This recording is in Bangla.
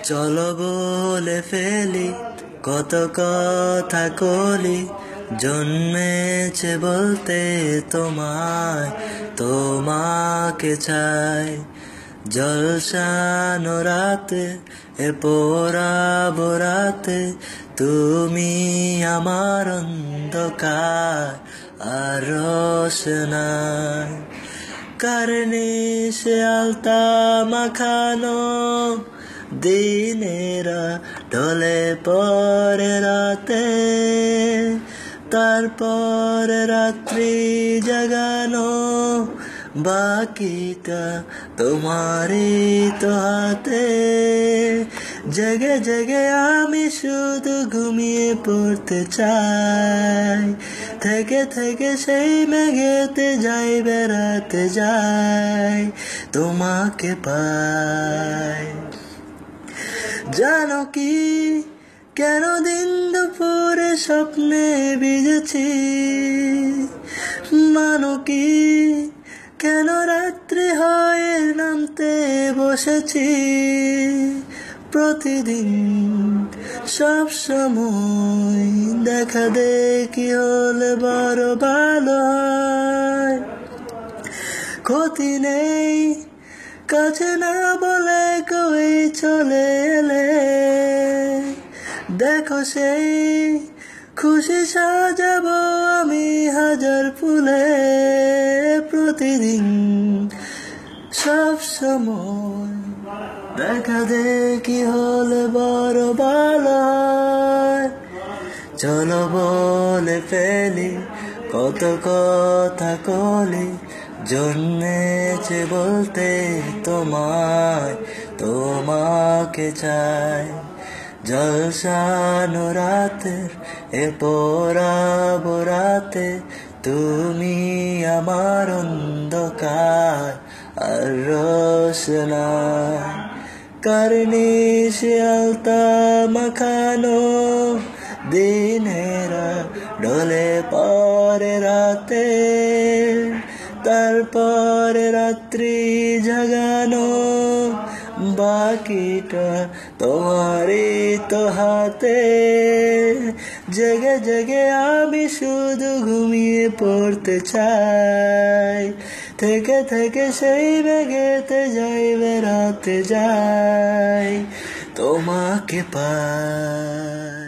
চলো বলে ফেলি কত কথা কলি, জন্মেছে বলতে তোমায়, তোমাকে চাই। জলসানো রাতে এ পোড়াবো রাতে, তুমি আমার অন্ধকার আর রোশনাই। কার্নিশে আলতা মাখানো দিনেরা ঢলে পরে রাতে, তারপর রাত্রি জাগানো বাকিটা তোমারই তো হাতে। জেগে জেগে আমি শুধু ঘুমিয়ে পড়তে চাই, থেকে থেকে সেই মেঘেতে যাই বেড়াতে যাই, তোমাকে পাই। জানো কি কেন দিন দুপুরে স্বপ্নে ভিজেছি, মানো কি কেন রাত্রি হয়ে নামতে বসেছি। প্রতিদিন সব সময় দেখা দেখি হলে বড় ভালো হয়। ক্ষতি নেই কাছে না বলে কই চলে এলে, দেখো সেই খুশি সাজাবো আমি হাজার ফুলে। প্রতিদিন সব সময় দেখা দেখি হলে বড় ভালো হয়। চলো বলে ফেলি কত কথা কলি, জন্মেছে বলতে তোমায়, তোমাকে চাই। জলসানো রাতের এ পোড়াবো রাতে, তুমি আমার অন্ধকার আর রোশনাই। কার্নিশে আলতা মাখানো দিনেরা ঢলে পরে রাতে, তারপর রাত্রি জাগানো বাকিটা তোমারই তো হাতে। জেগে জেগে আমি শুধু ঘুমিয়ে পড়তে চাই, থেকে থেকে সেই মেঘেতে যাই বেড়াতে যাই, তোমাকে পাই।